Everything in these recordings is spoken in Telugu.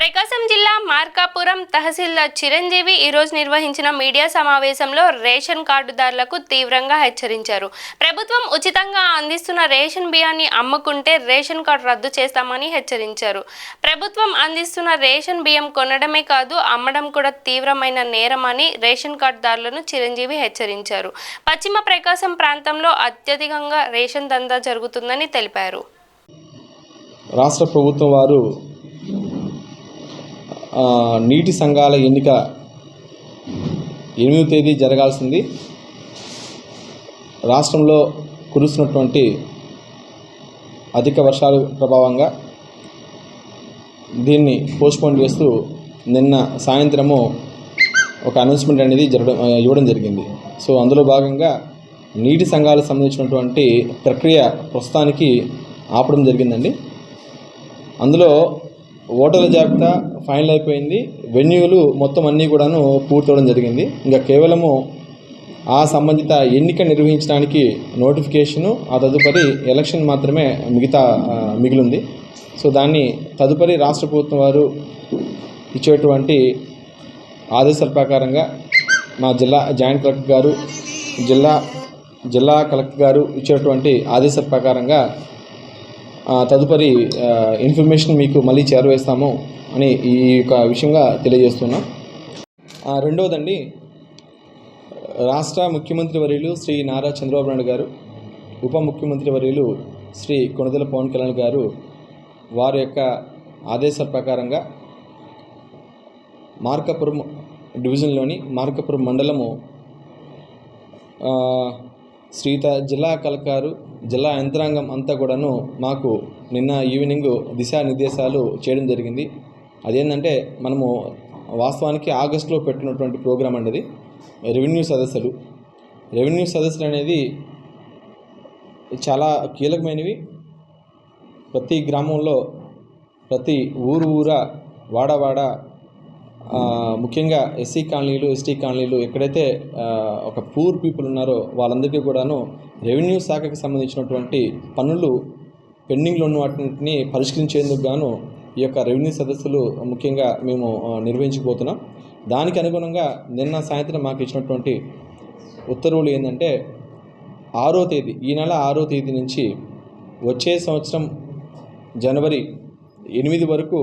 ప్రకాశం జిల్లా మార్కాపురం తహసీల్దార్ చిరంజీవి ఈరోజు నిర్వహించిన మీడియా సమావేశంలో రేషన్ కార్డుదారులకు తీవ్రంగా హెచ్చరించారు. ప్రభుత్వం ఉచితంగా అందిస్తున్న రేషన్ బియ్యాన్ని అమ్ముకుంటే రేషన్ కార్డు రద్దు చేస్తామని హెచ్చరించారు. ప్రభుత్వం అందిస్తున్న రేషన్ బియ్యం కొనడమే కాదు, అమ్మడం కూడా తీవ్రమైన నేరమని రేషన్ కార్డుదారులను చిరంజీవి హెచ్చరించారు. పశ్చిమ ప్రకాశం ప్రాంతంలో అత్యధికంగా రేషన్ దందా జరుగుతుందని తెలిపారు. రాష్ట్ర ప్రభుత్వం వారు నీటి సంఘాల ఎన్నిక 8వ తేదీ జరగాల్సింది. రాష్ట్రంలో కురుస్తున్నటువంటి అధిక వర్షాల ప్రభావంగా దీన్ని పోస్ట్పోన్ చేస్తూ నిన్న సాయంత్రము ఒక అనౌన్స్మెంట్ అనేది ఇవ్వడం జరిగింది. సో అందులో భాగంగా నీటి సంఘాలకు సంబంధించినటువంటి ప్రక్రియ ప్రస్తుతానికి ఆపడం జరిగిందండి. అందులో ఓటర్ల జాబితా ఫైనల్ అయిపోయింది. వెన్యూలు మొత్తం అన్నీ కూడాను పూర్తవడం జరిగింది. ఇంకా కేవలము ఆ సంబంధిత ఎన్నిక నిర్వహించడానికి నోటిఫికేషను, ఆ తదుపరి ఎలక్షన్ మాత్రమే మిగిలింది. సో దాన్ని తదుపరి రాష్ట్ర ప్రభుత్వం వారు ఇచ్చేటువంటి ఆదేశాల ప్రకారంగా మా జిల్లా జాయింట్ కలెక్టర్ గారు, జిల్లా కలెక్టర్ గారు ఇచ్చేటువంటి ఆదేశాల ప్రకారంగా తదుపరి ఇన్ఫర్మేషన్ మీకు మళ్ళీ చేరవేస్తాము అని ఈ యొక్క విషయంగా తెలియజేస్తున్నాం. రెండవదండి, రాష్ట్ర ముఖ్యమంత్రి వర్యులు శ్రీ నారా చంద్రబాబు నాయుడు గారు, ఉప ముఖ్యమంత్రి వర్యులు శ్రీ కొణిదెల పవన్ కళ్యాణ్ గారు వారి యొక్క ఆదేశాల ప్రకారంగా మార్కాపురం డివిజన్లోని మార్కాపురం మండలము జిల్లా కలెక్టర్, జిల్లా యంత్రాంగం అంతా కూడాను మాకు నిన్న ఈవినింగ్ దిశానిర్దేశాలు చేయడం జరిగింది. అదేంటంటే మనము వాస్తవానికి ఆగస్టులో పెట్టినటువంటి ప్రోగ్రాం అండి. రెవెన్యూ సదస్సులు అనేది చాలా కీలకమైనవి. ప్రతి గ్రామంలో, ప్రతి ఊరా, వాడ ముఖ్యంగా ఎస్సీ కాలనీలు, ఎస్టీ కాలనీలు ఎక్కడైతే ఒక పూర్ పీపుల్ ఉన్నారో వాళ్ళందరికీ కూడాను రెవెన్యూ శాఖకు సంబంధించినటువంటి పనులు పెండింగ్లో ఉన్న వాటిని పరిష్కరించేందుకు గాను ఈ యొక్క రెవెన్యూ సదస్సులు ముఖ్యంగా మేము నిర్వహించబోతున్నాం. దానికి అనుగుణంగా నిన్న సాయంత్రం మాకు ఇచ్చినటువంటి ఉత్తర్వులు ఏంటంటే 6వ తేదీ, ఈ నెల 6వ తేదీ నుంచి వచ్చే సంవత్సరం జనవరి 8 వరకు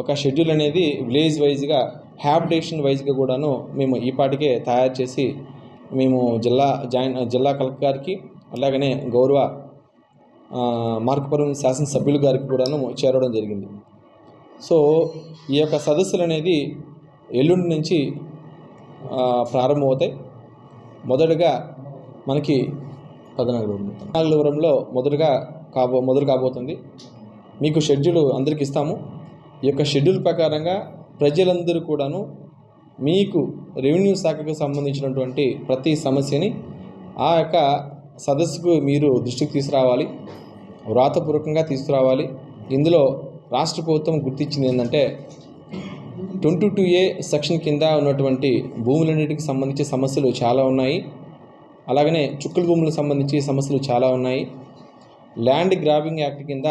ఒక షెడ్యూల్ అనేది విలేజ్ వైజ్గా, హ్యాబిటేషన్ వైజ్గా కూడాను మేము ఈ పాటికే తయారు చేసి మేము జిల్లా కలెక్టర్ గారికి, అలాగనే గౌరవ మార్కాపురం శాసనసభ్యులు గారికి కూడాను చేరడం జరిగింది. సో ఈ యొక్క సదస్సులు అనేది ఎల్లుండి నుంచి ప్రారంభమవుతాయి. మొదటగా మనకి 14వరంలో మొదలు కాబోతుంది. మీకు షెడ్యూల్ అందరికి ఇస్తాము. ఈ యొక్క షెడ్యూల్ ప్రకారంగా ప్రజలందరూ కూడాను మీకు రెవెన్యూ శాఖకు సంబంధించినటువంటి ప్రతి సమస్యని ఆ యొక్క సదస్సుకు మీరు దృష్టికి తీసుకురావాలి, వ్రాతపూర్వకంగా తీసుకురావాలి. ఇందులో రాష్ట్ర ప్రభుత్వం గుర్తించింది ఏంటంటే 22A సెక్షన్ కింద ఉన్నటువంటి భూములన్నిటికి సంబంధించి సమస్యలు చాలా ఉన్నాయి. అలాగనే చుక్కల భూములకు సంబంధించి సమస్యలు చాలా ఉన్నాయి. ల్యాండ్ గ్రాబింగ్ యాక్ట్ కింద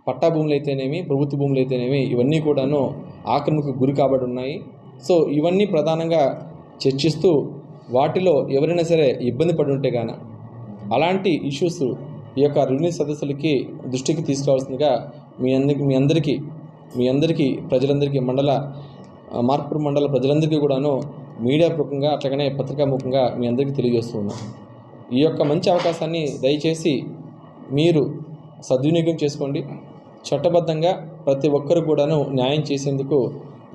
పట్టా భూములు అయితేనేమి, ప్రభుత్వ భూములు అయితేనేమి ఇవన్నీ కూడాను ఆక్రమణకు గురి కాబట్టి ఉన్నాయి. సో ఇవన్నీ ప్రధానంగా చర్చిస్తూ వాటిలో ఎవరైనా సరే ఇబ్బంది పడి ఉంటే గాన అలాంటి ఇష్యూస్ ఈ యొక్క రెవెన్యూ సదస్సులకి దృష్టికి తీసుకురావాల్సిందిగా మీ అందరికీ ప్రజలందరికీ మార్కాపురం మండల ప్రజలందరికీ కూడాను మీడియా పూర్వకంగా, అట్లాగనే పత్రికాముఖంగా మీ అందరికీ తెలియజేస్తున్నాం. ఈ యొక్క మంచి అవకాశాన్ని దయచేసి మీరు సద్వినియోగం చేసుకోండి. చట్టబద్ధంగా ప్రతి ఒక్కరు కూడాను న్యాయం చేసేందుకు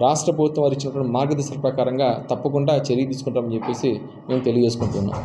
రాష్ట్ర ప్రభుత్వం వారు ఇచ్చినటువంటి మార్గదర్శకాల ప్రకారంగా తప్పకుండా చర్య తీసుకుంటామని చెప్పేసి మేము తెలియజేసుకుంటున్నాం.